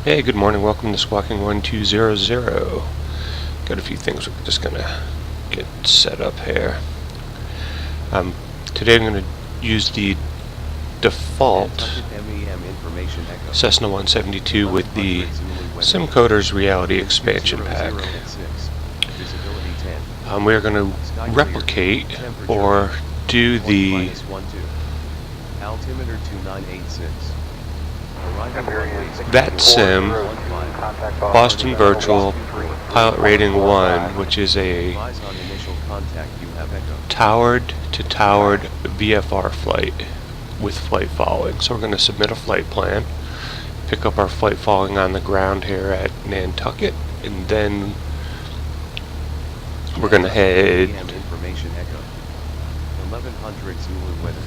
Hey, good morning. Welcome to Squawking1200. Got a few things we're just gonna get set up here. Today I'm gonna use the default Cessna 172 with the SimCoders Reality Expansion Pack. We're gonna replicate or do the altimeter 2986. VATSIM Boston Virtual Pilot Rating 1, which is a towered to towered VFR flight with flight following. So we're going to submit a flight plan, pick up our flight following on the ground here at Nantucket, and then we're going to head 1100 Zulu weather.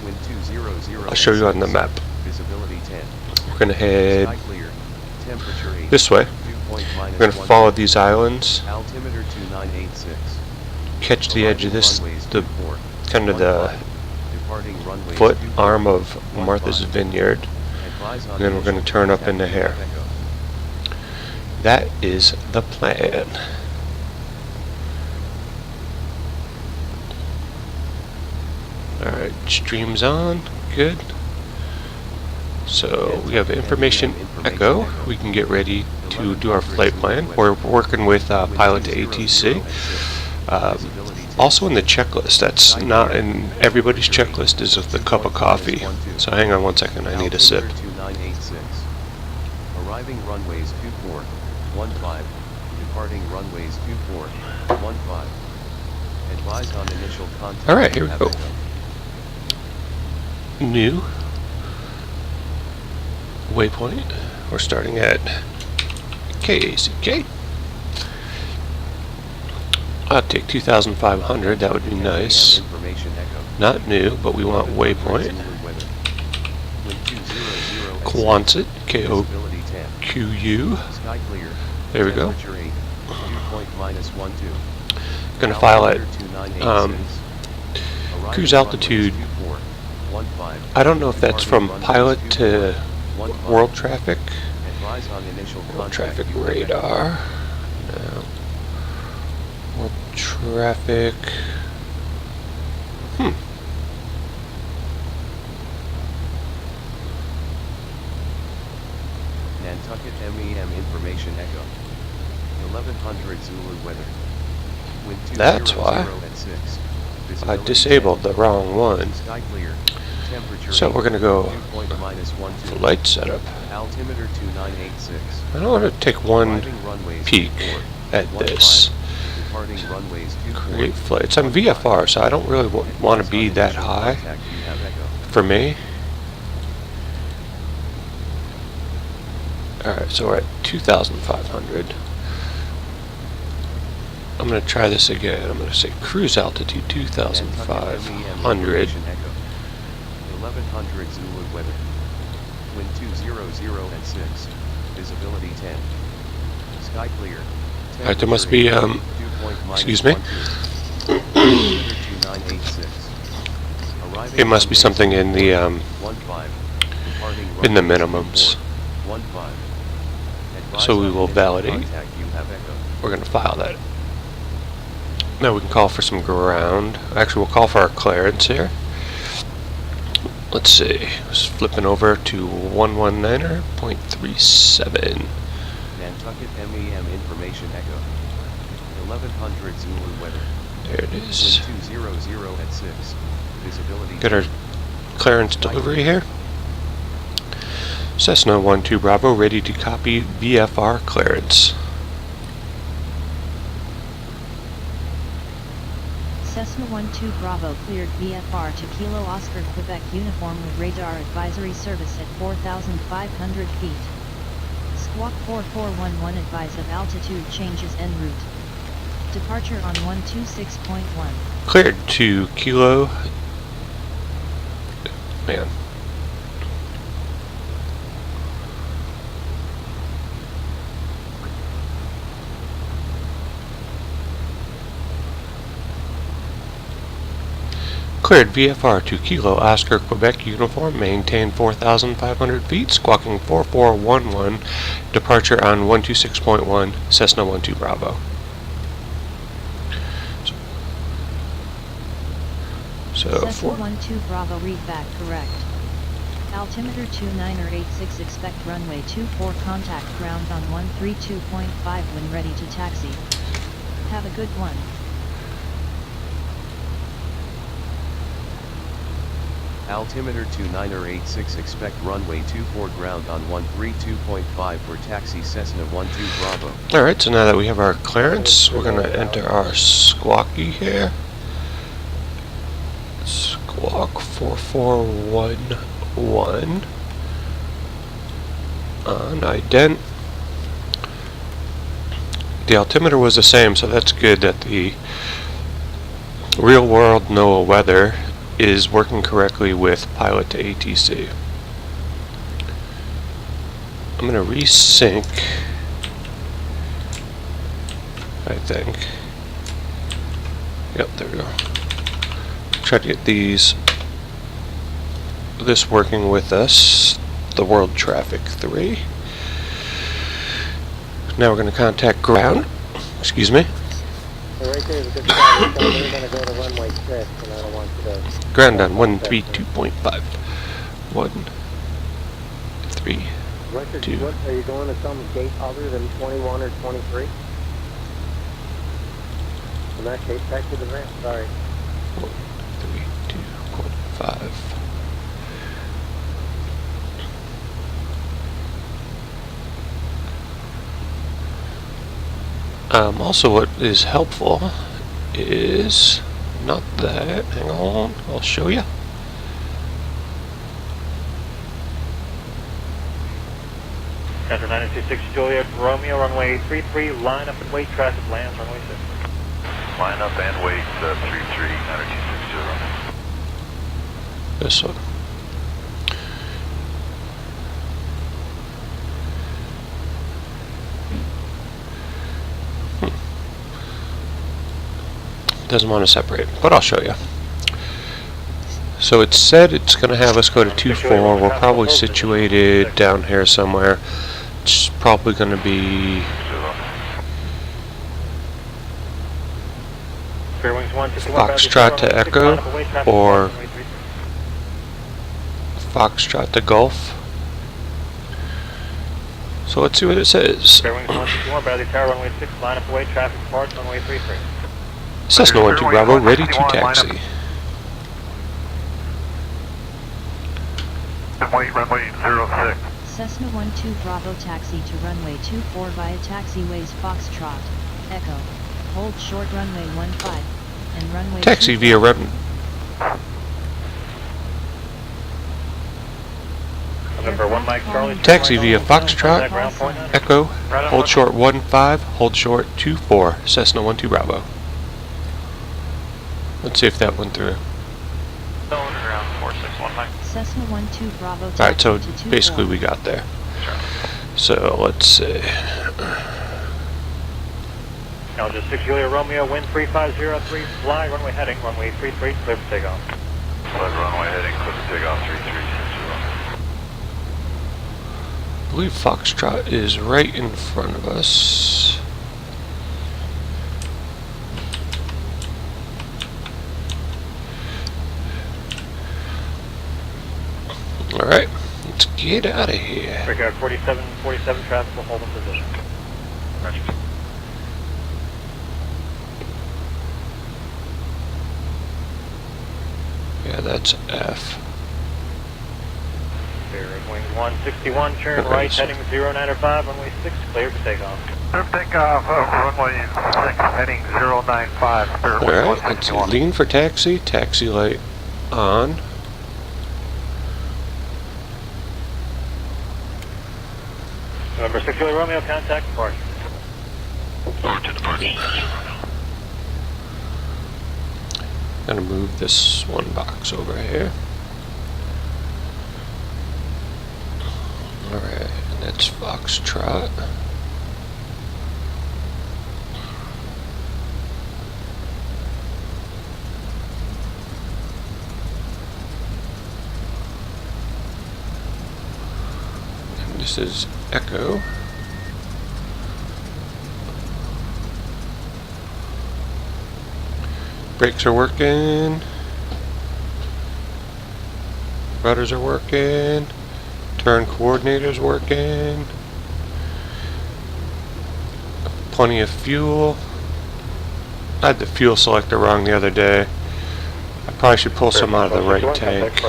Wind 200. I'll show you on the map. Visibility 10. We're going to head Sky clear. Temperature 8. this way. We're going to follow these islands, Altimeter 2986. catch the edge of this, the kind of the Departing runway foot arm of Martha's Vineyard, and then we're going to turn up into here. That is the plan. Alright, stream's on. Good. So we have information echo. We can get ready to do our flight plan. We're working with Pilot2ATC. Also in the checklist, that's not in everybody's checklist, is the cup of coffee. So hang on one second, I need a sip. Arriving runways 2415. Departing runways 2415. Advise on initial contact. Alright, here we go. New waypoint. We're starting at KACK. I'll take 2,500, that would be nice. Not new, but we want waypoint. Quonset, KOQU. There we go. Gonna file at cruise altitude. I don't know if that's from pilot to world traffic. World traffic radar. No. World traffic. Nantucket MEM information echo. 1100 Zulu weather. Wind 200 That's why. at 6. I disabled the wrong one. Sky clear. Temperature So we're going to go -12. flight setup. Altimeter 2986. I don't want to take one Arriving runways peek 24, at 15. this. Departing runways 24, Create flight. It's on VFR, so I don't really want to be that high contact, you have echo. for me. Alright, so we're at 2,500. I'm going to try this again. I'm going to say cruise altitude 2,500. 1100 Zulu weather. Wind 200 at 6. Visibility 10. Sky clear. Alright, there must be, excuse me. It must be something in the, minimums. So we will validate. We're going to file that. Now we can call for some ground. Actually, we'll call for our clearance here. Let's see. Just flipping over to 119.37. Nantucket MEM information echo. 1100 Zulu weather. There it is. 200 at 6. Visibility. Got our clearance delivery here. Cessna 12 Bravo ready to copy VFR clearance. Cessna 12 Bravo cleared VFR to Kilo Oscar Quebec uniform with radar advisory service at 4,500 feet. Squawk 4411 advise of altitude changes en route. Departure on 126.1. Cleared to Kilo. Man. Cleared VFR to Kilo Oscar Quebec uniform, maintain 4,500 feet, squawking 4411, departure on 126.1, Cessna 12 Bravo. So Cessna 12 Bravo, read back correct. Altimeter 2986, expect runway 24, contact ground on 132.5 when ready to taxi. Have a good one. Altimeter 2986, expect runway 24, ground on 132.5 for taxi Cessna 12 Bravo. Alright, so now that we have our clearance, we're going to enter our squawky here. Squawk 4411 on ident. The altimeter was the same, so that's good that the real world NOAA weather is working correctly with Pilot2ATC. I'm going to resync, I think. Yep, there we go. Try to get this working with us, the World Traffic 3. Now we're going to contact ground. Excuse me. Right there's a good spot. We're going to go to runway 6, and I don't want you to... Ground on 132.5. 1, 3, Richard, 2. are you going to some gate other than 21 or 23? In that case, back to the ramp. Sorry. 132.5. Also, what is helpful is not that. Hang on, I'll show you. Center 926 Juliet Romeo, runway 33, line up and wait, traffic lands, runway 6. Line up and wait, 33, 926 This one. Doesn't want to separate, but I'll show you. So it said it's going to have us go to 24. We're probably situated down here somewhere. It's probably going to be Foxtrot to Echo or Foxtrot to Gulf. So let's see what it says. Fairwings 161, Bradley Tower, runway 6, line up away, traffic departs, runway 33. Cessna 12 Bravo, ready to taxi. Runway 06. Cessna 12 Bravo, taxi to runway 24 via taxiways Foxtrot, Echo. Hold short runway 15 and runway Taxi 24. via November 1 Mike Charlie. Taxi via Foxtrot, Ground point. Echo, hold short 15, hold short 24, Cessna 12 Bravo. Let's see if that went through. Ground 4619. Cessna 12 Bravo, taxi Alright, so to 24. basically we got there. So let's see. Now just 6 Julia Romeo, wind 3503, fly, runway heading, runway 33, clear for takeoff. Flight runway heading, clear for takeoff 3360. I believe Foxtrot is right in front of us. Alright, let's get out of here. Brickyard 47, traffic will hold in position. Roger. Yeah, that's F. Wing 161, turn Okay, right, so- heading 095, runway 6, clear for takeoff. Clear for takeoff, runway 6, heading 095. Alright, let's see. Lean for taxi, taxi light on. November 6 Julia Romeo, contact departure. Over to departure. Gonna move this one box over here. Alright, and that's Foxtrot. This is Echo. Brakes are working. Rudders are working. Turn coordinator's working. Plenty of fuel. I had the fuel selector wrong the other day. I probably should pull some out of the right tank.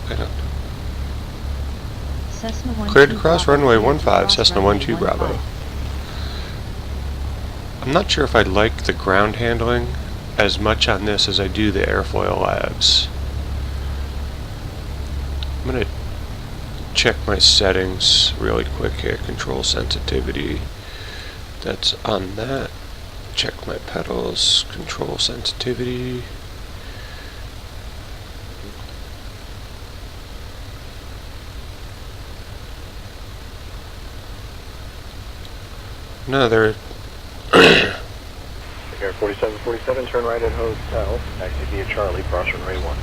Hang on. Cessna 12 Cleared to cross Bravo, runway cleared to 15, cross Cessna runway 12 Bravo. 15. I'm not sure if I like the ground handling as much on this as I do the airfoil labs. I'm going to check my settings really quick here. Control sensitivity. That's on that. Check my pedals. Control sensitivity. No, they're Air 4747, turn right at Hotel. Taxi via Charlie, cross runway 1.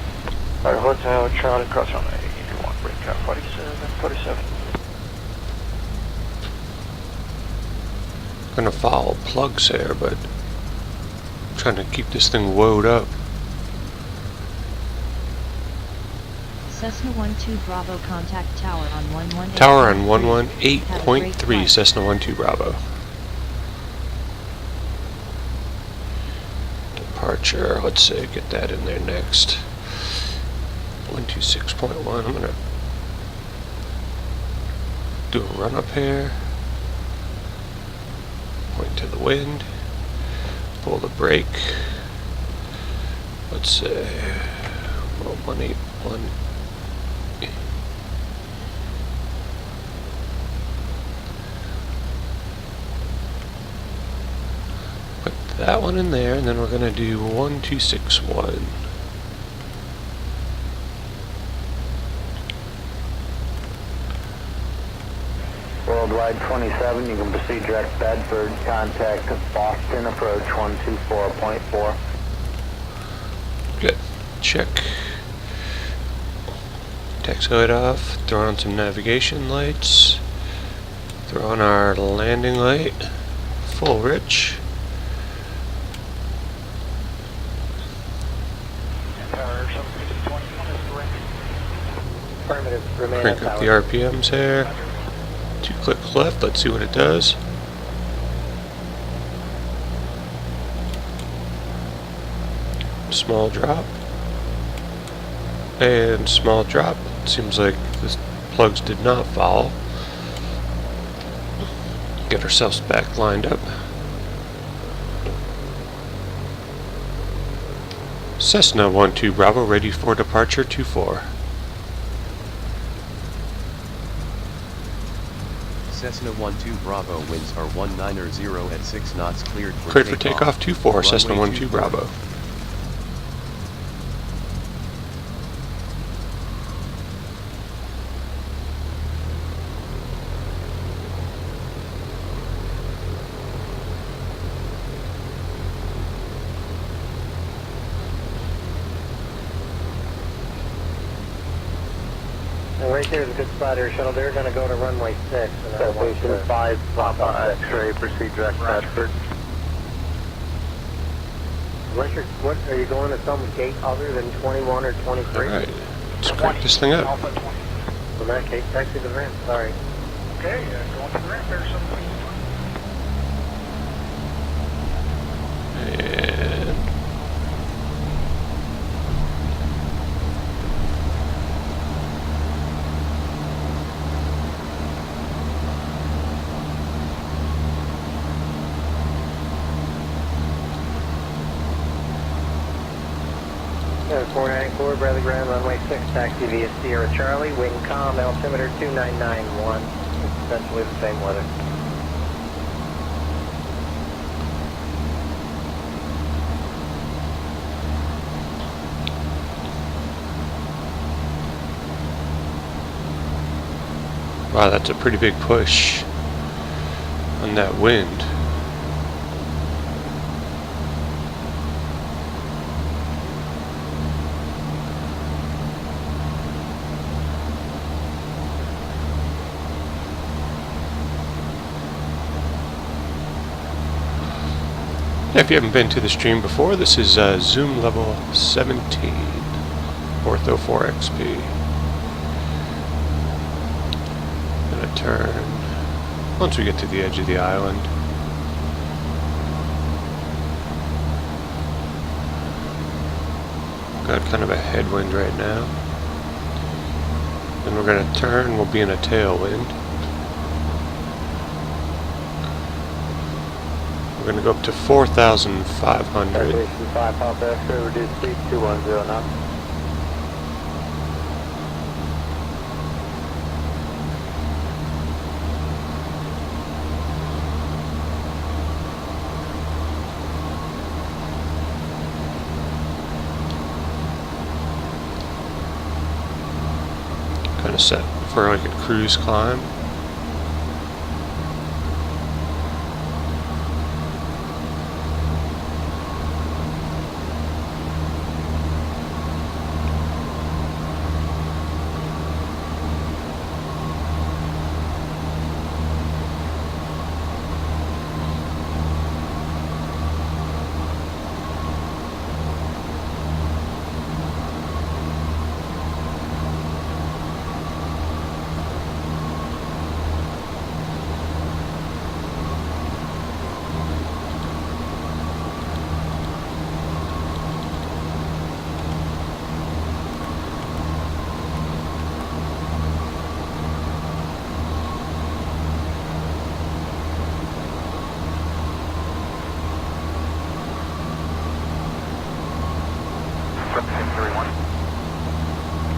Alright, Hotel Charlie, cross runway 1, break car 47. gonna follow plugs here, but I'm trying to keep this thing woed up. Cessna 12 Bravo, contact tower on 118. Tower on 118.3, Cessna 12 Bravo. Departure, let's say, get that in there next. 126.1, I'm gonna do a run up here. Point to the wind. Pull the brake. Let's say, well, 181. Put that one in there, and then we're gonna do 1261. Worldwide 27, you can proceed direct Bedford, contact Boston approach 124.4. Good. Check. Taxi light off. Throw on some navigation lights. Throw on our landing light. Full rich. Affirmative, remain Crank at up the tower. RPMs here. 2 clicks left. Let's see what it does. Small drop. And small drop. Seems like the plugs did not foul. Get ourselves back lined up. Cessna 12 Bravo ready for departure 24. Cessna 12 Bravo winds are 190 at 6 knots, cleared for Cleared for takeoff 24, Cessna Runway 12 24. Bravo. And right there's a good spot here, shuttle. They're going to go to runway 6. And I want you to 5, Papa X-ray, proceed direct Bedford. What, are you going to some gate other than 21 or 23? Alright, let's crank this thing up. In that case, taxi the ramp, sorry. Okay, going to the ramp there, something. And Yeah, 494, Bradley Ground, runway 6, taxi via Sierra Charlie, wind calm, altimeter 2991. Essentially the same weather. Wow, that's a pretty big push on that wind. If you haven't been to the stream before, this is Zoom level 17, Ortho 4XP. Gonna turn once we get to the edge of the island. Got kind of a headwind right now. Then we're gonna turn, we'll be in a tailwind. We're going to go up to 4,500. Elevation 5, Pop X-ray, reduce speed 210 knots. Kind of set for like a cruise climb.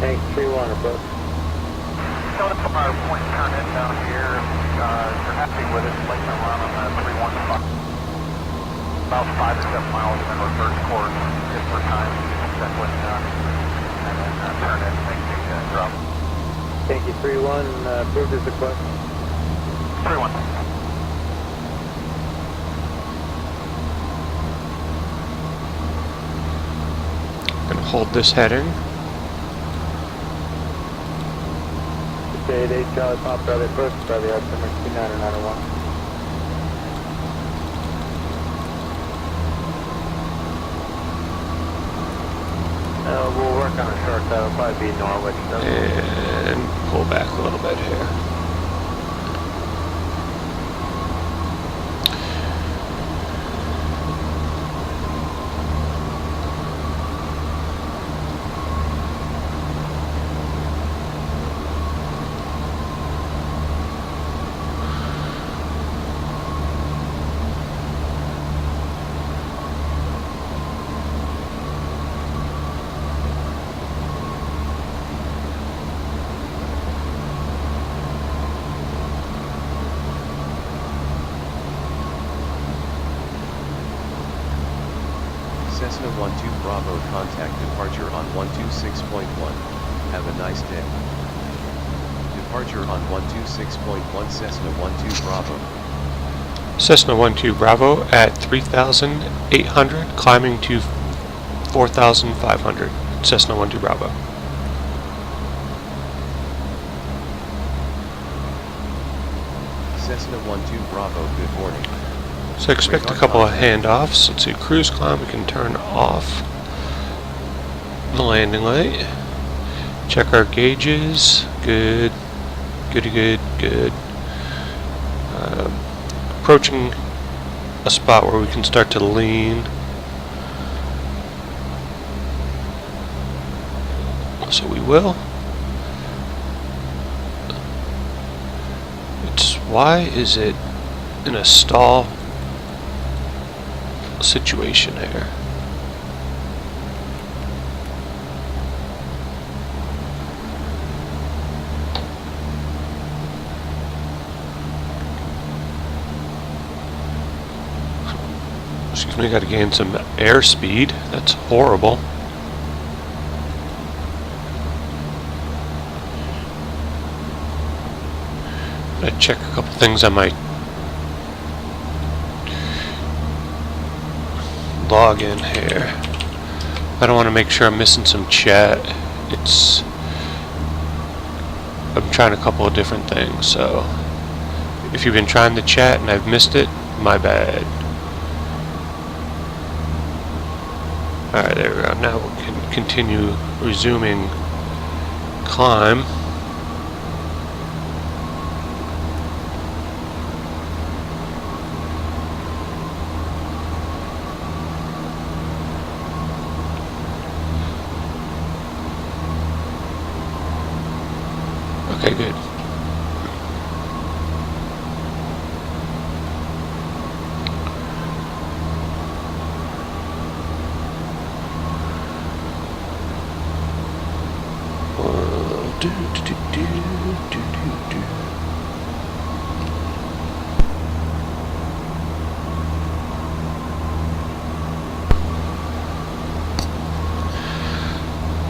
Tank 3-1 approach. Notice our point turn in down here. If you're happy with it, like to run on the 315. About 5 or 7 miles and then reverse course just for time. Check what's done. And then turn in and make the drop. Tank 3-1, approved as request. 3-1. Gonna hold this heading. 88 Charlie Pop, Bradley approach, Bradley altimeter 2991. We'll work on a short, that'll probably be Norwich. And pull back a little bit here. Cessna 12 Bravo, contact departure on 126.1. Have a nice day. Departure on 126.1 Cessna 12 Bravo. Cessna 12 Bravo at 3,800, climbing to 4,500. Cessna 12 Bravo. Cessna 12 Bravo, good morning. So expect a couple of handoffs. Let's see, cruise climb, we can turn off the landing light. Check our gauges. Good. Good. Approaching a spot where we can start to lean. So we will. Why is it in a stall situation here? Excuse me, gotta gain some airspeed. That's horrible. I'm gonna check a couple things on my login here. I don't want to make sure I'm missing some chat. I'm trying a couple of different things, so if you've been trying to chat and I've missed it, my bad. Alright, there we go. Now we can continue resuming climb. Okay, good.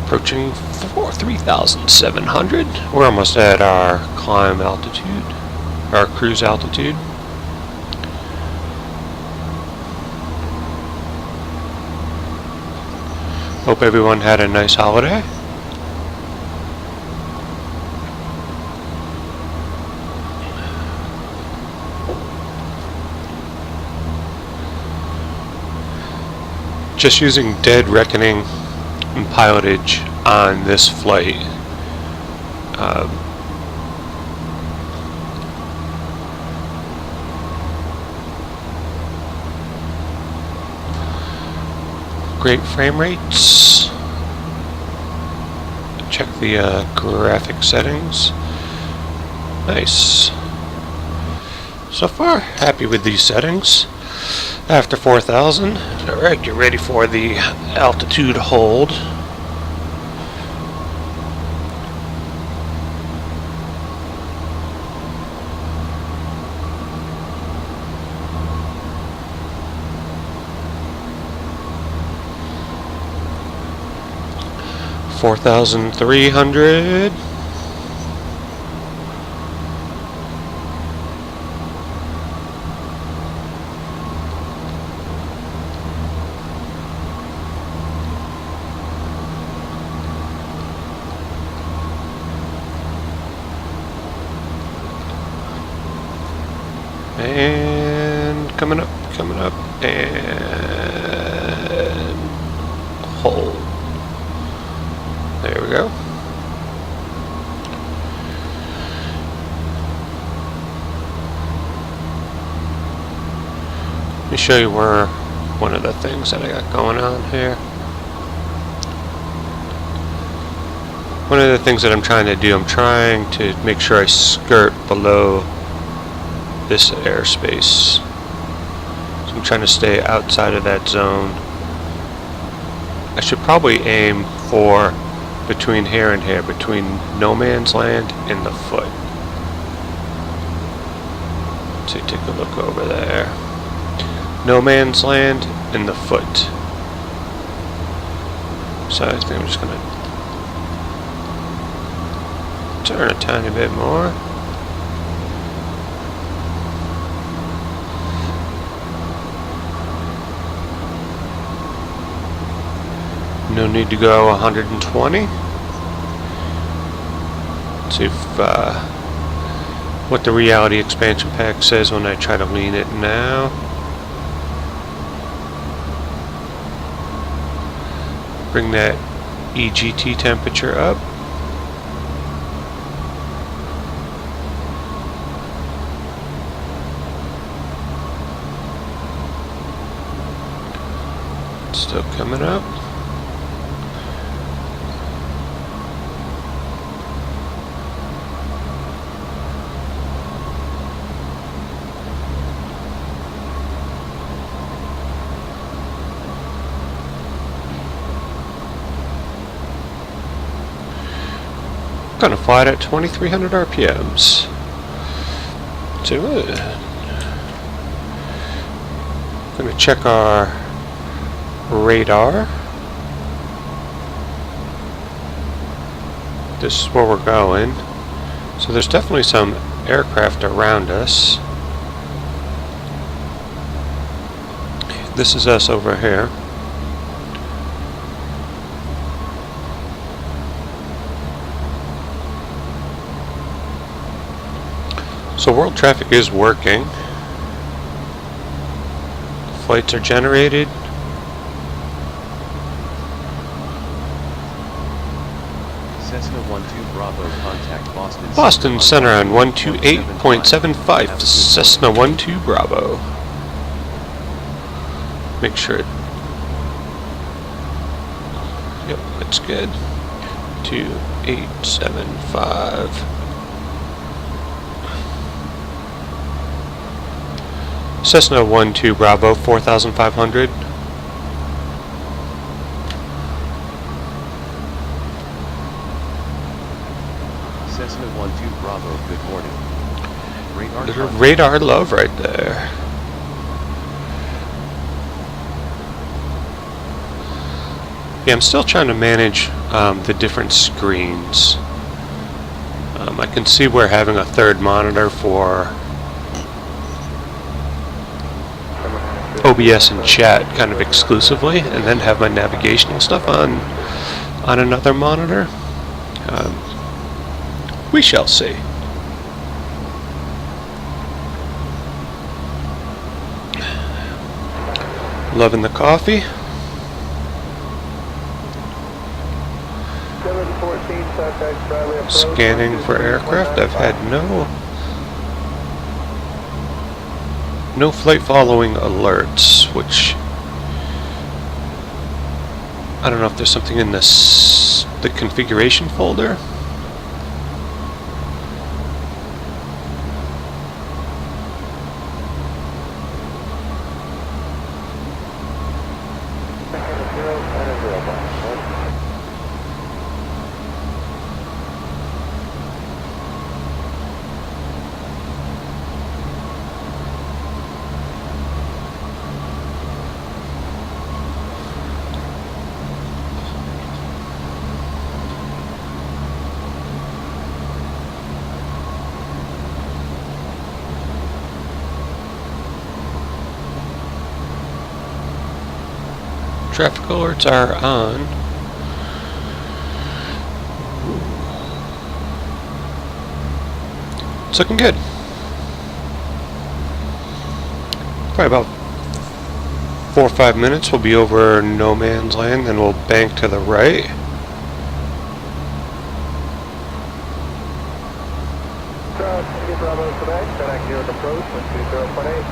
Approaching 3,700. We're almost at our climb altitude, our cruise altitude. Hope everyone had a nice holiday. Just using Dead Reckoning and pilotage on this flight. Great frame rates. Check the graphic settings. Nice. So far, happy with these settings. After 4,000, alright, get ready for the altitude hold. $4,300. And coming up, and hold. There we go. Let me show you where one of the things that I got going on here. One of the things that I'm trying to do, I'm trying to make sure I skirt below this airspace. So I'm trying to stay outside of that zone. I should probably aim for between here and here, between no man's land and the foot. So take a look over there. No man's land and the foot. So I think I'm just gonna turn a tiny bit more. No need to go 120. Let's see if what the reality expansion pack says when I try to lean it now. Bring that EGT temperature up. Still coming up. Gonna fly it at 2,300 RPMs. So, gonna check our radar. This is where we're going. So there's definitely some aircraft around us. This is us over here. So world traffic is working. Flights are generated. Cessna 12 Bravo, contact Boston. Boston Center on 128.75. Cessna 12 Bravo. Make sure it. Yep, that's good. 2875. Cessna 12 Bravo, 4,500. Cessna 12 Bravo, good morning. Little radar love right there. Yeah, I'm still trying to manage the different screens. I can see we're having a third monitor for OBS and chat kind of exclusively, and then have my navigational stuff on another monitor. We shall see. Loving the coffee. 714 contact Bradley approach. Scanning for aircraft. I've had no flight following alerts, which I don't know if there's something in the configuration folder. Traffic alerts are on. It's looking good. Probably about 4 or 5 minutes we'll be over no man's land, then we'll bank to the right. Bravo Quebec, connect near the approach, 120.8.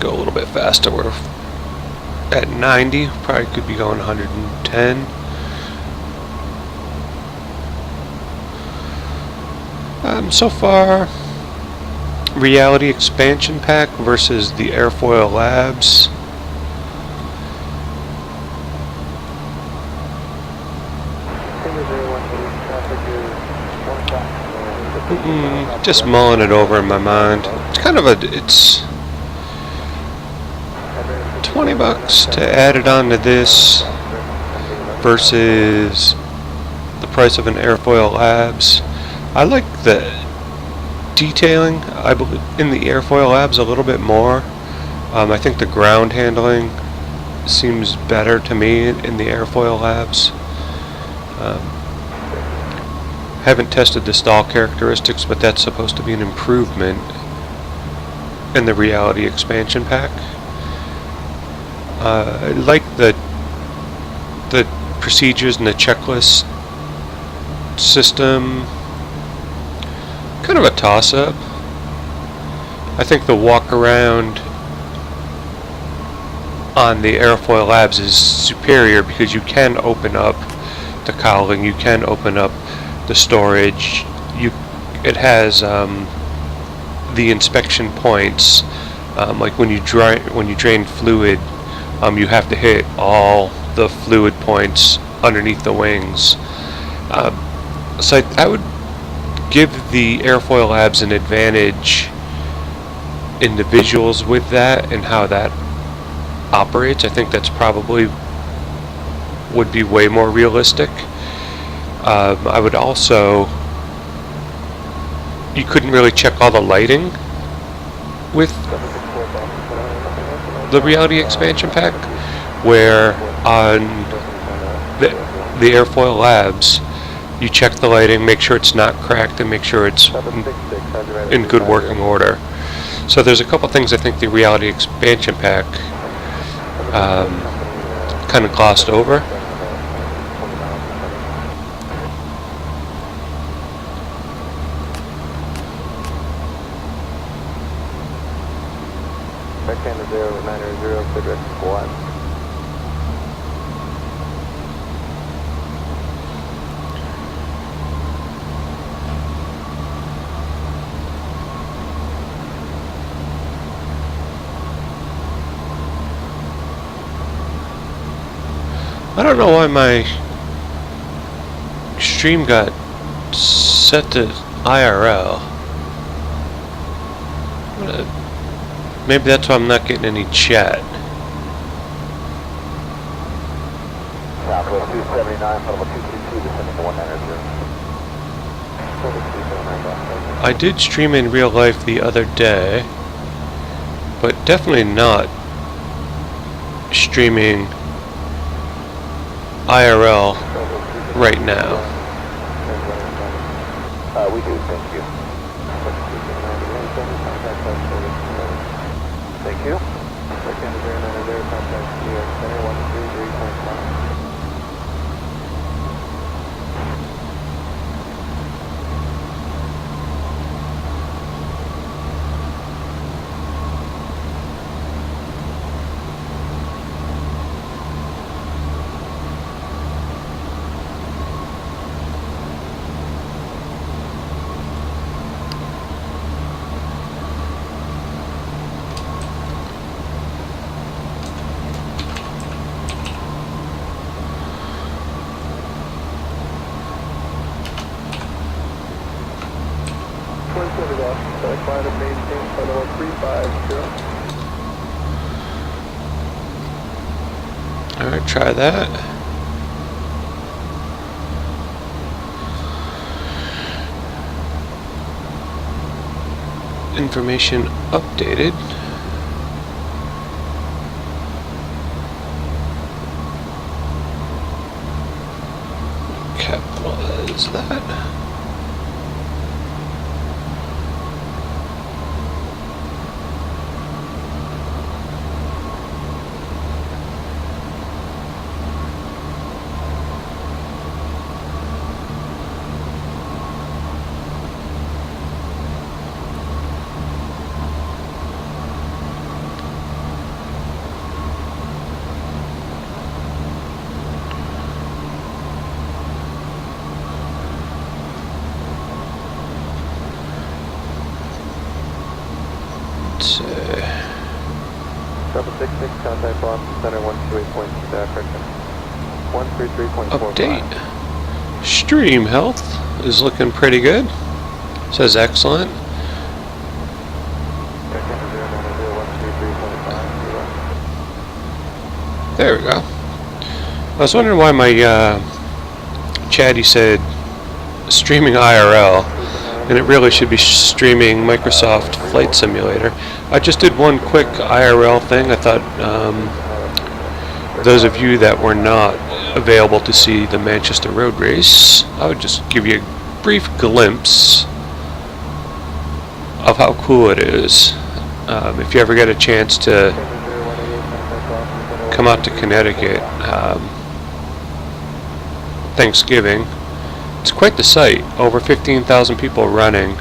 Go a little bit faster. We're at 90. Probably could be going 110. So far, Reality Expansion Pack versus the Airfoil Labs. Just mulling it over in my mind. It's kind of it's $20 to add it onto this versus the price of an Airfoil Labs. I like the detailing in the Airfoil Labs a little bit more. I think the ground handling seems better to me in the Airfoil Labs. Haven't tested the stall characteristics, but that's supposed to be an improvement in the Reality Expansion Pack. I like the procedures and the checklist system. Kind of a toss-up. I think the walk around on the Airfoil Labs is superior because you can open up the cowling, you can open up the storage. It has the inspection points. Like when you drain fluid, you have to hit all the fluid points underneath the wings. So I would give the Airfoil Labs an advantage in the visuals with that and how that operates. I think that's probably would be way more realistic. I would also, you couldn't really check all the lighting with the reality expansion pack, where on the airfoil labs you check the lighting, make sure it's not cracked, and make sure it's in good working order. So there's a couple things I think the reality expansion pack kind of glossed over. Backhand 090, clear direct squad. I don't know why my stream got set to IRL. Maybe that's why I'm not getting any chat. Southwest 279, level 222, descending to 190. I did stream in real life the other day, but definitely not streaming IRL right now. We do, thank you. Thank you. Backhand 090, contact CX center 133.5. Alright, try that. Information updated. Capitalize that. Let's see. 766, contact Boston Center 128.6 Africa. 133.45. Update. Stream health is looking pretty good. Says excellent. There we go. I was wondering why my chatty said streaming IRL, and it really should be streaming Microsoft Flight Simulator. I just did one quick IRL thing. I thought those of you that were not available to see the Manchester Road Race, I would just give you a brief glimpse of how cool it is. If you ever get a chance to come out to Connecticut, Thanksgiving, it's quite the sight. Over 15,000 people running,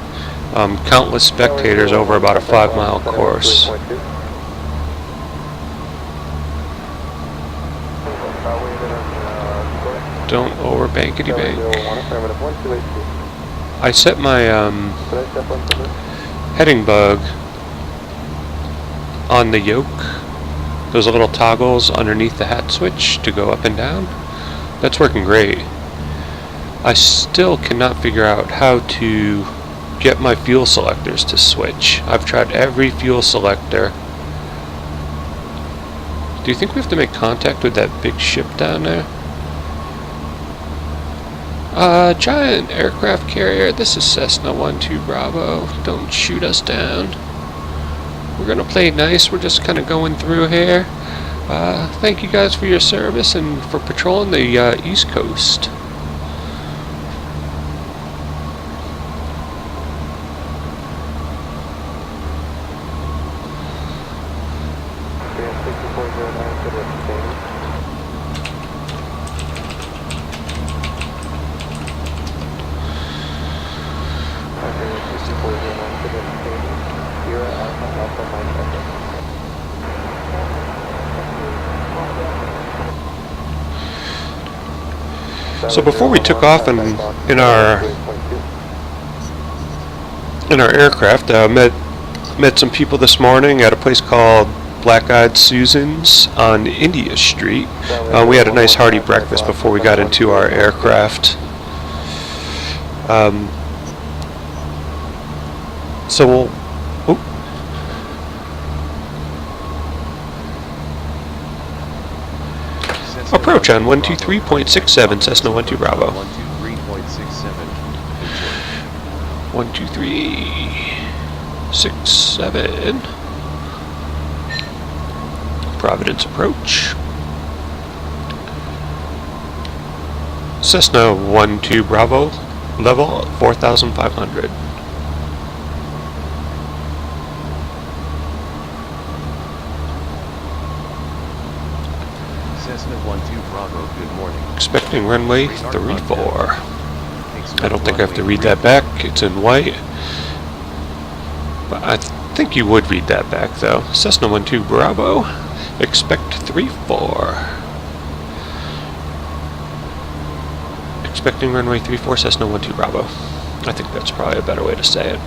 countless spectators over about a 5-mile course. Don't over bankety bank. I set my heading bug on the yoke. Those little toggles underneath the hat switch to go up and down. That's working great. I still cannot figure out how to get my fuel selectors to switch. I've tried every fuel selector. Do you think we have to make contact with that big ship down there? Giant aircraft carrier, this is Cessna 12 Bravo. Don't shoot us down. We're gonna play nice, we're just kind of going through here. Thank you guys for your service and for patrolling the East Coast. So before we took off in our aircraft, met some people this morning at a place called Black Eyed Susan's on India Street. We had a nice hearty breakfast before we got into our aircraft. So we'll approach on 123.67 Cessna 12 Bravo. 123.67. 123.67. Providence approach. Cessna 12 Bravo, level 4,500. Cessna 12 Bravo, good morning. Expecting runway 34. I don't think I have to read that back, it's in white. But I think you would read that back though. Cessna 12 Bravo, expect 34. Expecting runway 34, Cessna 12 Bravo. I think that's probably a better way to say it.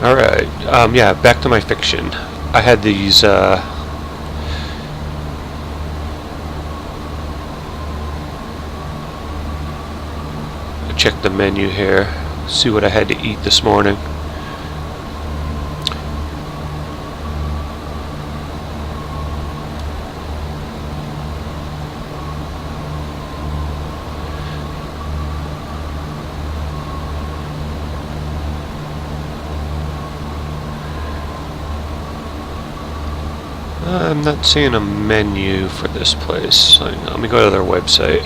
Alright, yeah, back to my fiction. I had these, check the menu here, see what I had to eat this morning. I'm not seeing a menu for this place. Let me go to their website.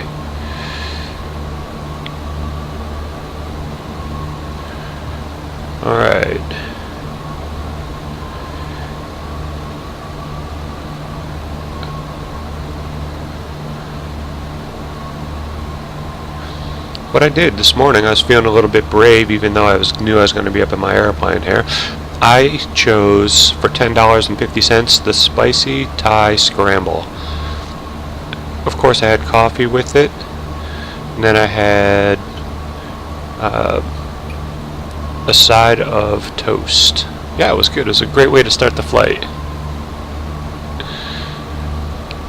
Alright. What I did this morning, I was feeling a little bit brave even though I knew I was going to be up in my airplane here. I chose for $10.50 the spicy Thai scramble. Of course I had coffee with it, and then I had a side of toast. Yeah, it was good. It was a great way to start the flight.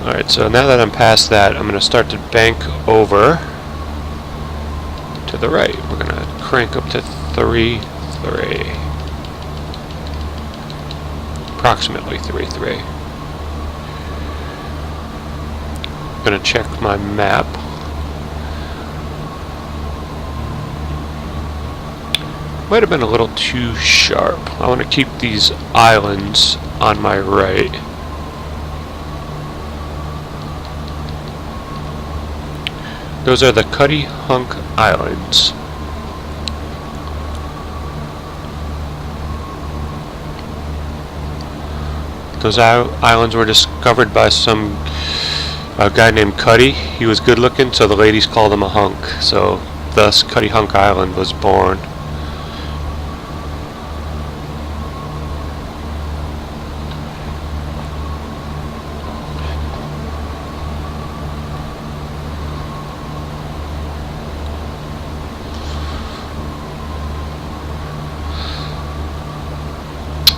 Alright, so now that I'm past that, I'm going to start to bank over to the right. We're going to crank up to 3-3. Approximately 3-3. I'm going to check my map. Might have been a little too sharp. I want to keep these islands on my right. Those are the Cutty Hunk Islands. Those islands were discovered by a guy named Cuddy. He was good looking, so the ladies called him a hunk. So thus Cutty Hunk Island was born.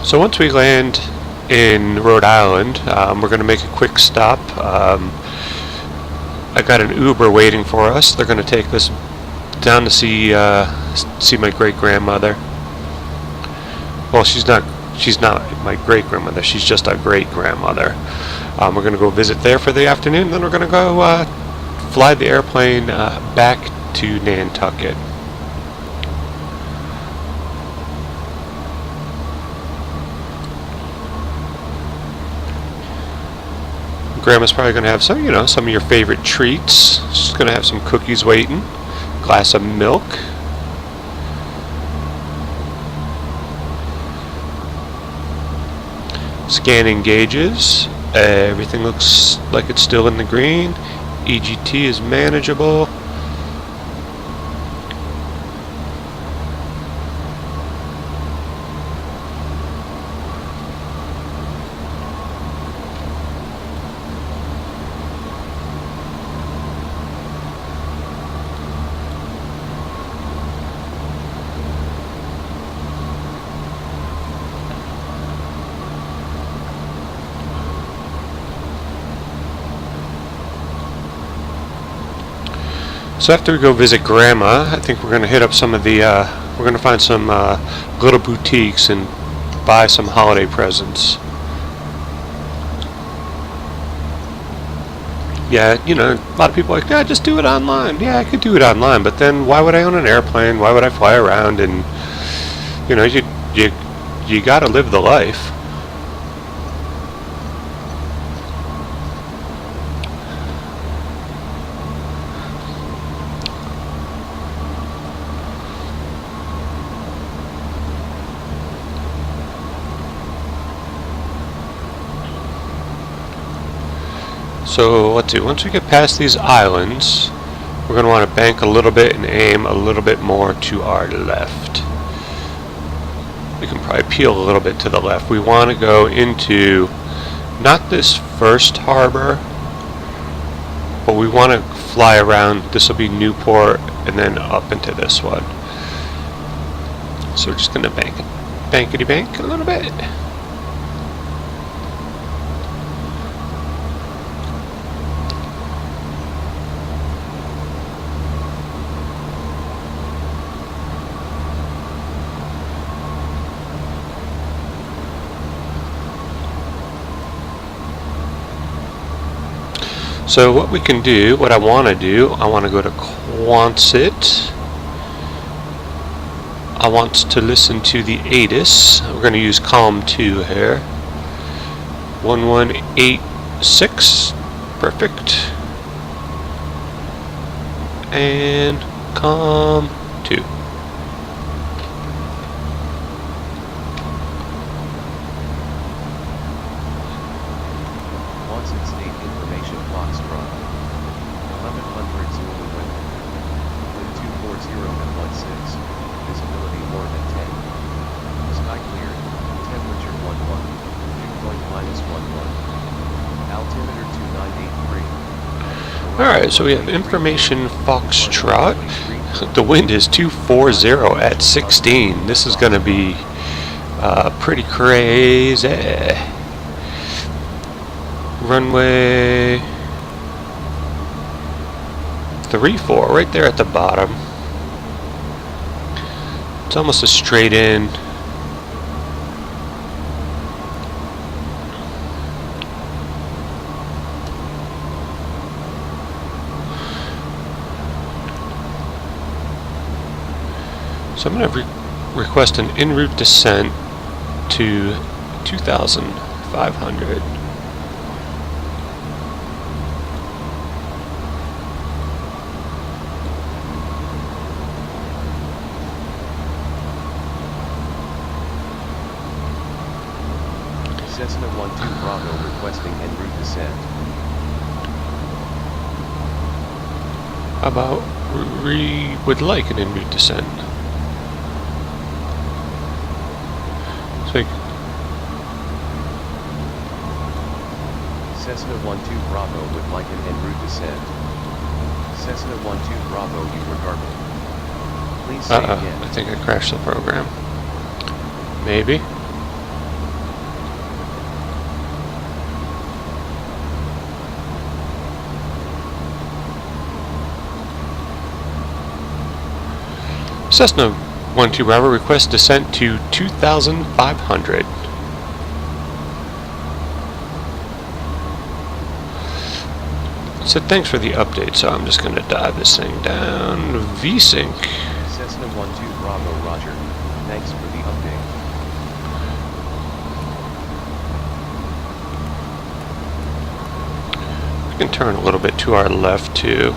So once we land in Rhode Island, we're going to make a quick stop. I got an Uber waiting for us. They're going to take us down to see my great-grandmother. Well, she's not my great-grandmother. She's just our great-grandmother. We're going to go visit there for the afternoon. Then we're going to go fly the airplane back to Nantucket. Grandma's probably going to have some, some of your favorite treats. She's going to have some cookies waiting, glass of milk. Scanning gauges. Everything looks like it's still in the green. EGT is manageable. So after we go visit Grandma, I think we're going to hit up some of the, we're going to find some little boutiques and buy some holiday presents. Yeah, a lot of people are like, yeah, just do it online. Yeah, I could do it online, but then why would I own an airplane? Why would I fly around? And, you got to live the life. So let's see, once we get past these islands, we're going to want to bank a little bit and aim a little bit more to our left. We can probably peel a little bit to the left. We want to go into, not this first harbor, but we want to fly around. This will be Newport and then up into this one. So we're just going to bankety bank a little bit. So what we can do, what I want to do, I want to go to Quonset. I want to listen to the ATIS. We're going to use COM 2 here. 1186. Perfect. And COM 2. Alright, so we have information Foxtrot. The wind is 240 at 16. This is going to be pretty crazy. Runway 34, right there at the bottom. It's almost a straight in. So I'm going to request an en route descent to 2,500. Cessna 12 Bravo requesting en route descent. How about we would like an en route descent? Cessna 12 Bravo would like an en route descent. Cessna 12 Bravo, you were garbled. Please say again. I think I crashed the program. Maybe. Cessna 12 Bravo requests descent to 2,500. So thanks for the update, so I'm just going to dive this thing down. V-Sync. Cessna 12 Bravo Roger, thanks for the update. We can turn a little bit to our left too.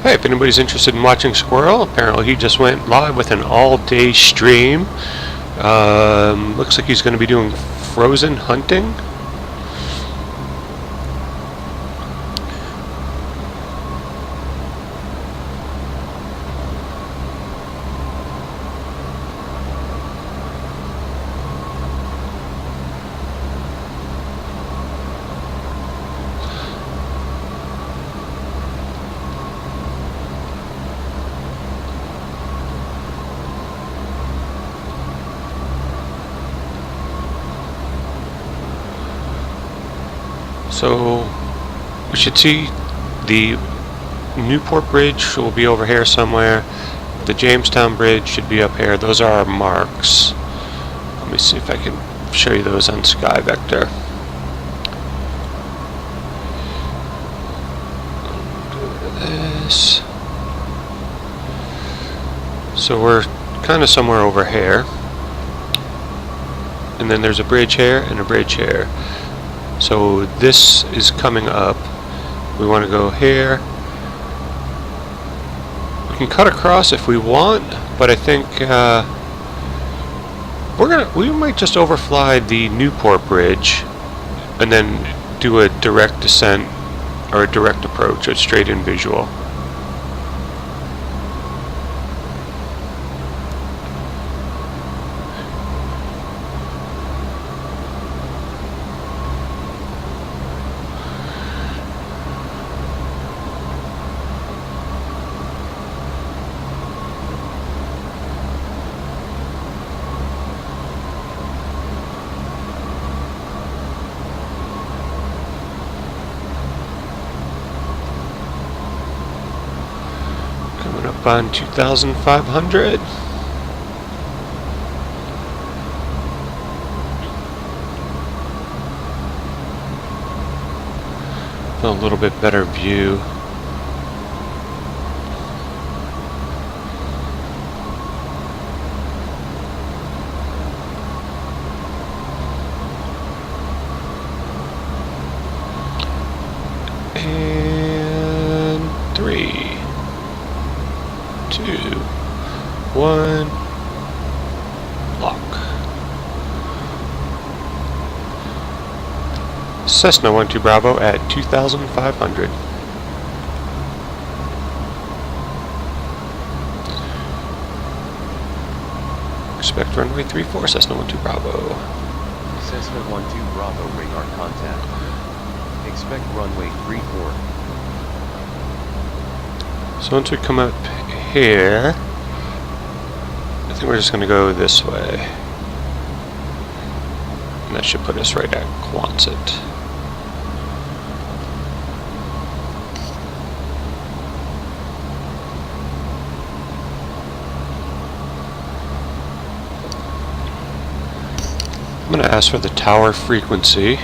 Hey, if anybody's interested in watching Squirrel, apparently he just went live with an all-day stream. Looks like he's going to be doing frozen hunting. So we should see the Newport Bridge will be over here somewhere. The Jamestown Bridge should be up here. Those are our marks. Let me see if I can show you those on Sky Vector. Go to this. So we're kind of somewhere over here. And then there's a bridge here and a bridge here. So this is coming up. We want to go here. We can cut across if we want, but I think we might just overfly the Newport Bridge and then do a direct descent or a direct approach, a straight in visual. Up on 2,500. A little bit better view. And 3, 2, 1, lock. Cessna 12 Bravo at 2,500. Expect runway 34, Cessna 12 Bravo. Cessna 12 Bravo radar contact. Expect runway 34. So once we come up here, I think we're just going to go this way. And that should put us right at Quonset. I'm going to ask for the tower frequency.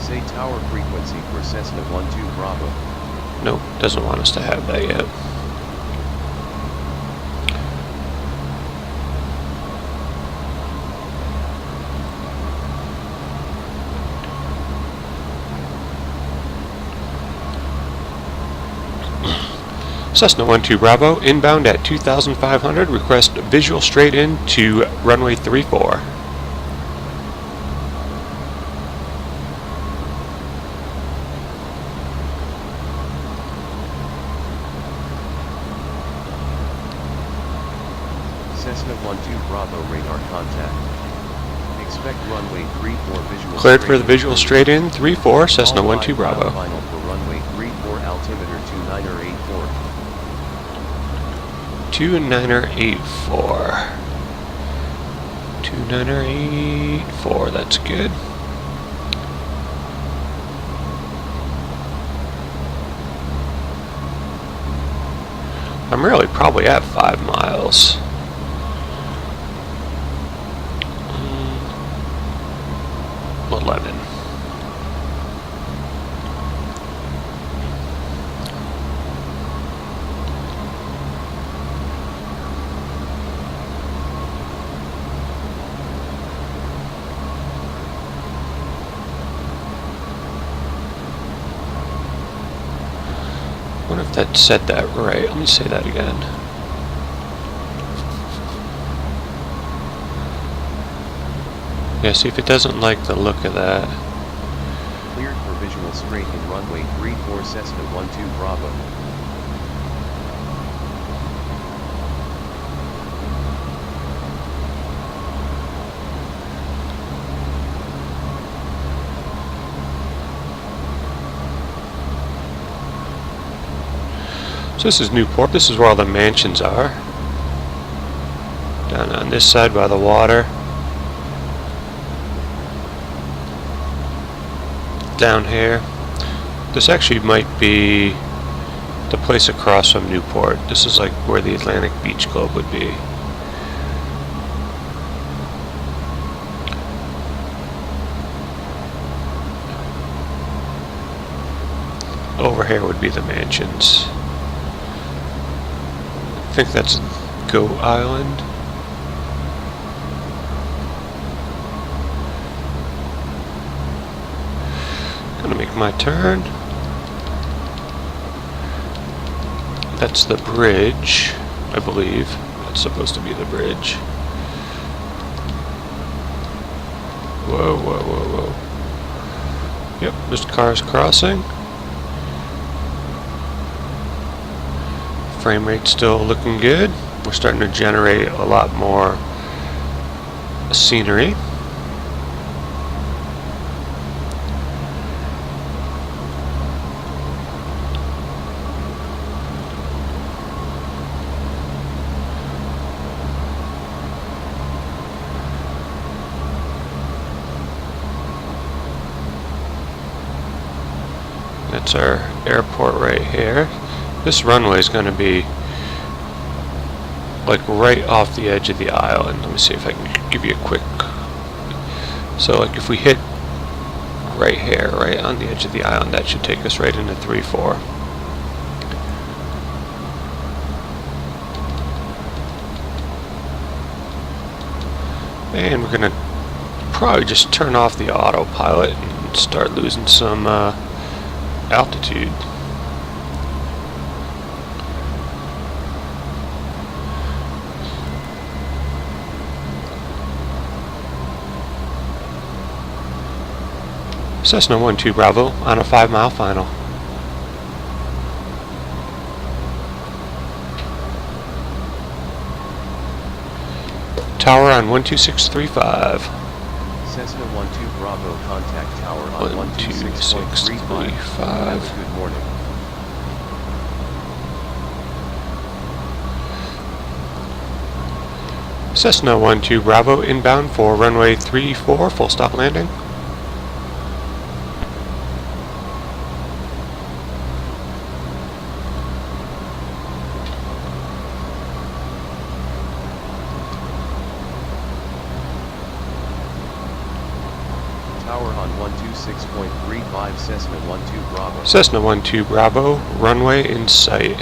Say tower frequency for Cessna 12 Bravo. Nope, doesn't want us to have that yet. Cessna 12 Bravo, inbound at 2,500, request visual straight in to runway 34. Cessna 12 Bravo radar contact. Expect runway 34 visual Cleared straight for the visual in. straight in, 3-4, Cessna All 12 5 mile Bravo. Final for runway 34 altimeter 2984. 2984. 2984, that's good. I'm really probably at 5 miles. 11. I wonder if that said that right. Let me say that again. Yeah, see if it doesn't like the look of that. Cleared for visual straight in runway 34 Cessna 12 Bravo. So this is Newport. This is where all the mansions are. Down on this side by the water. Down here. This actually might be the place across from Newport. This is like where the Atlantic Beach Club would be. Over here would be the mansions. I think that's Goat Island. Gonna make my turn. That's the bridge, I believe. That's supposed to be the bridge. Whoa, whoa, whoa, whoa. Yep, there's cars crossing. Frame rate still looking good. We're starting to generate a lot more scenery. That's our airport right here. This runway is going to be like right off the edge of the island. Let me see if I can give you a quick. So like if we hit right here, right on the edge of the island, that should take us right into 3-4. And we're going to probably just turn off the autopilot and start losing some altitude. Cessna 12 Bravo on a 5-mile final. Tower on 12635. Cessna 12 Bravo contact tower on 126.35. Have a good morning. Cessna 12 Bravo inbound for runway 34, full stop landing. Tower on 126.35 Cessna 12 Bravo. Cessna 12 Bravo, runway in sight.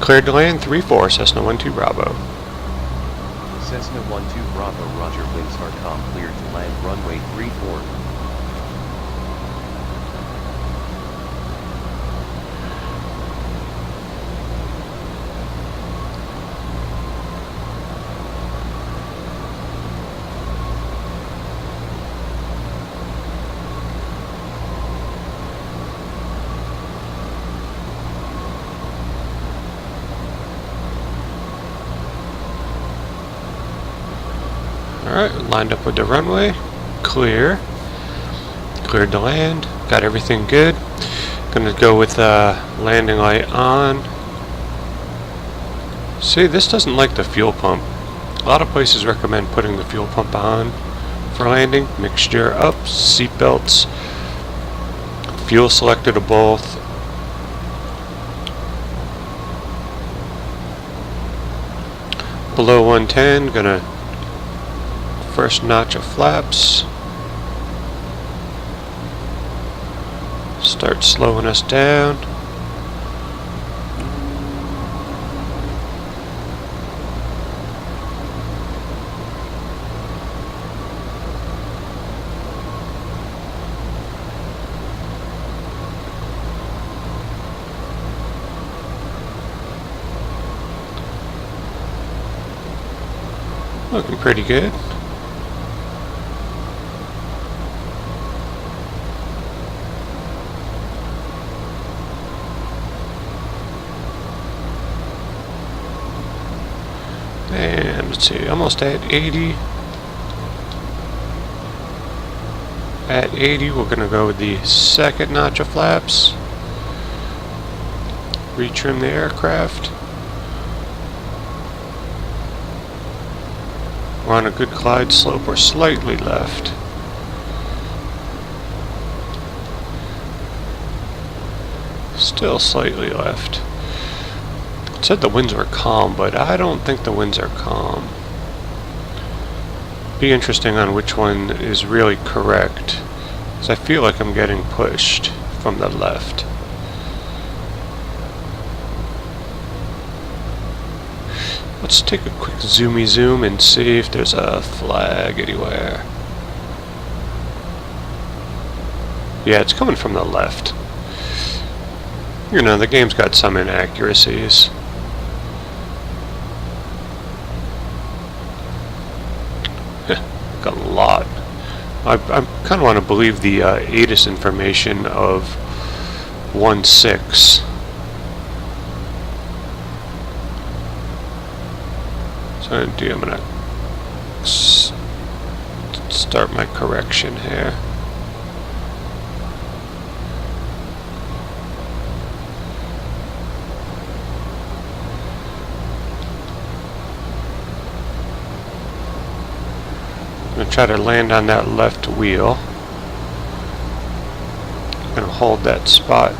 Cleared to land 3-4, Cessna 12 Bravo. Cessna 12 Bravo, roger, winds are calm, cleared to land runway 34. Alright, lined up with the runway. Clear. Cleared to land. Got everything good. Gonna go with landing light on. See, this doesn't like the fuel pump. A lot of places recommend putting the fuel pump on for landing. Mixture up, seat belts, fuel selected to both. Below 110, gonna first notch of flaps. Start slowing us down. Looking pretty good. And let's see, almost at 80. At 80, we're going to go with the second notch of flaps. Retrim the aircraft. We're on a good glide slope. We're slightly left. Still slightly left. It said the winds were calm, but I don't think the winds are calm. Be interesting on which one is really correct, because I feel like I'm getting pushed from the left. Let's take a quick zoomy zoom and see if there's a flag anywhere. Yeah, it's coming from the left. You know, the game's got some inaccuracies. Got a lot. I kind of want to believe the ATIS information of 1.6. So I'm gonna start my correction here. I'm gonna try to land on that left wheel. I'm gonna hold that spot.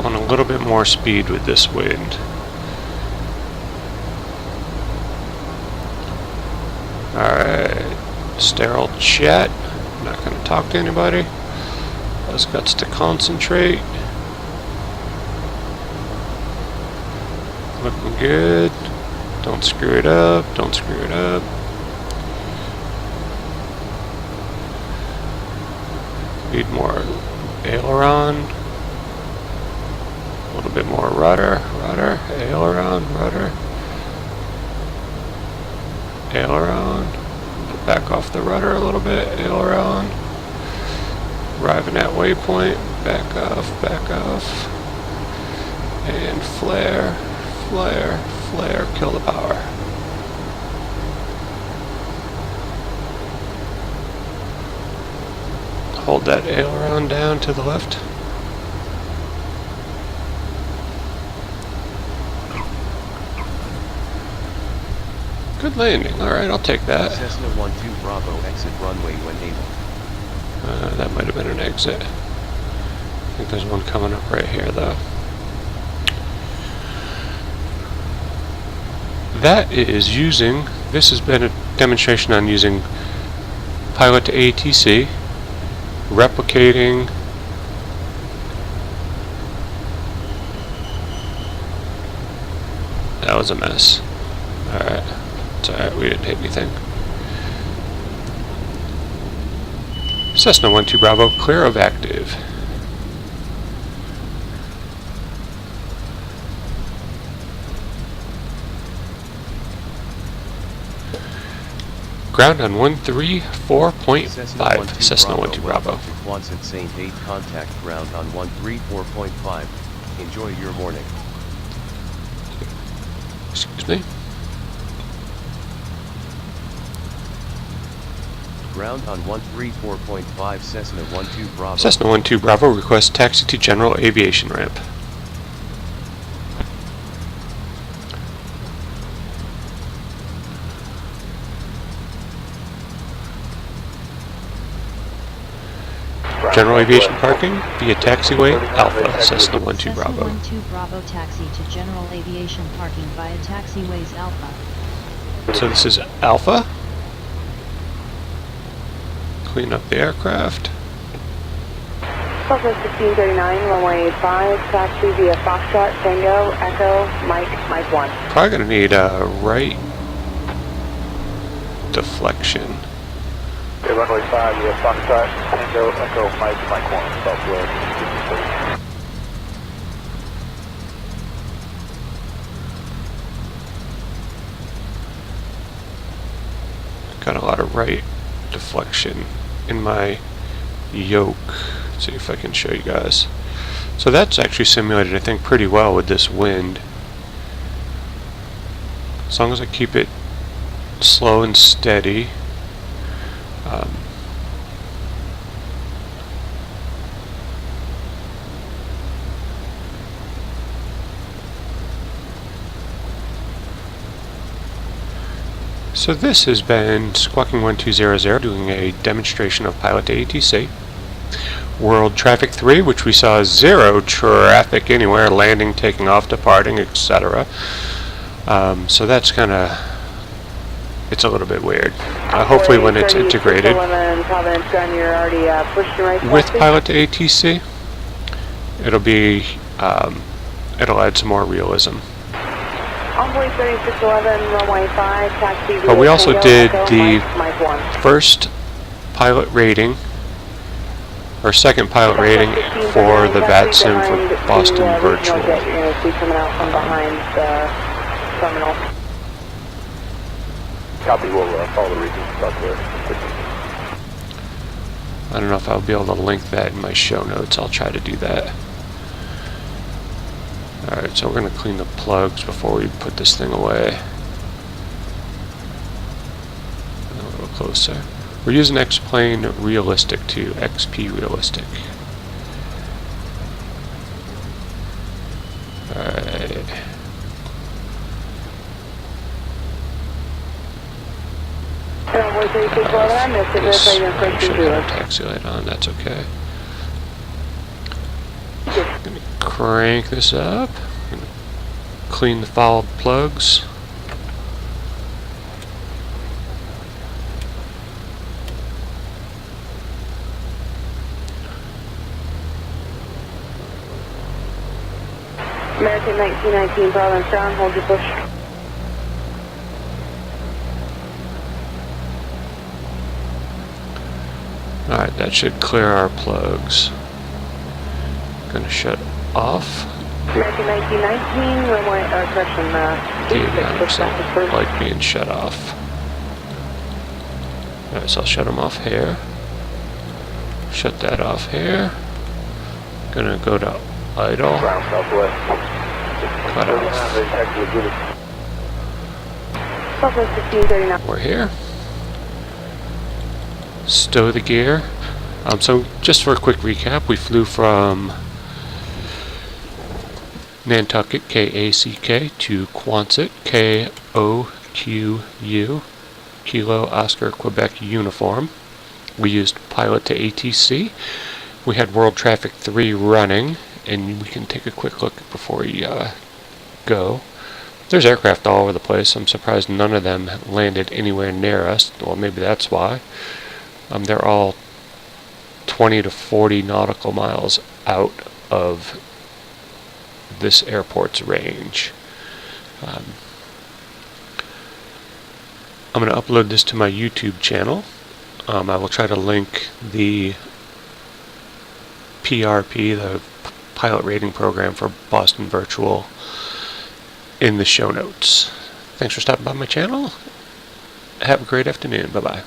On a little bit more speed with this wind. Alright, sterile chat. I'm not going to talk to anybody. Us guts to concentrate. Looking good. Don't screw it up. Don't screw it up. Need more aileron. A little bit more rudder, aileron, rudder, aileron. Back off the rudder a little bit, aileron. Arriving at waypoint, back off. And flare, kill the power. Hold that aileron down to the left. Good landing. Alright, I'll take that. Cessna 12 Bravo exit runway when able. That might have been an exit. I think there's one coming up right here, though. That is using, this has been a demonstration on using Pilot2ATC, replicating that was a mess. Alright. It's alright, we didn't hit anything. Cessna 12 Bravo, clear of active. Ground on 134.5, Cessna 12 Bravo. Quonset St. 8 contact ground on 134.5. Enjoy your morning. Excuse me. Ground on 134.5 Cessna 12 Bravo. Cessna 12 Bravo requests taxi to general aviation ramp. General aviation parking via taxiway Alpha, Cessna 12 Cessna Bravo. 12 Bravo taxi to general aviation parking via taxiways Alpha. So this is Alpha. Clean up the aircraft. Southwest 1639, runway 5, taxi via Foxtrot, Tango, Echo, Mike 1. Probably gonna need a right deflection. Okay, runway 5, you have Foxtrot, Tango, Echo, Mike 1, southwest. Got a lot of right deflection in my yoke. Let's see if I can show you guys. So that's actually simulated, I think, pretty well with this wind. As long as I keep it slow and steady. So this has been Squawking1200 doing a demonstration of Pilot2ATC. World Traffic 3, which we saw zero traffic anywhere, landing, taking off, departing, etc. So that's kind of, it's a little bit weird. Hopefully when it's integrated with Pilot2ATC, it'll be, it'll add some more realism. Envoy 3611, runway 5, taxi via But we also Tango, did Echo, the Mike 1. first pilot rating, or second pilot rating for the VAT sim for Boston Virtual. You're going to see coming out from behind the terminal. Copy, we'll follow the region southwest. I don't know if I'll be able to link that in my show notes. I'll try to do that. Alright, so we're going to clean the plugs before we put this thing away. A little closer. We're using X-Plane Realistic to XP Realistic. Alright. Envoy 3611, I missed it. This, Verify your I first should have zero. a taxi light on, that's okay. Gonna crank this up. Gonna clean the fouled plugs. American 1919, Providence down, hold your push. Alright, that should clear our plugs. Gonna shut off. American 1919, runway, correction, Avionics 86, don't like being shut off. Alright, so I'll shut them off here. Shut that off here. Gonna go to idle. Ground southwest. Cut off. Southwest 1639. We're here. Stow the gear. So just for a quick recap, we flew from Nantucket, K-A-C-K, to Quonset, K-O-Q-U, Kilo Oscar Quebec uniform. We used Pilot2ATC. We had World Traffic 3 running, and we can take a quick look before we go. There's aircraft all over the place. I'm surprised none of them landed anywhere near us. Well, maybe that's why. They're all 20 to 40 nautical miles out of this airport's range. I'm going to upload this to my YouTube channel. I will try to link the PRP, the pilot rating program for Boston Virtual, in the show notes. Thanks for stopping by my channel. Have a great afternoon. Bye-bye.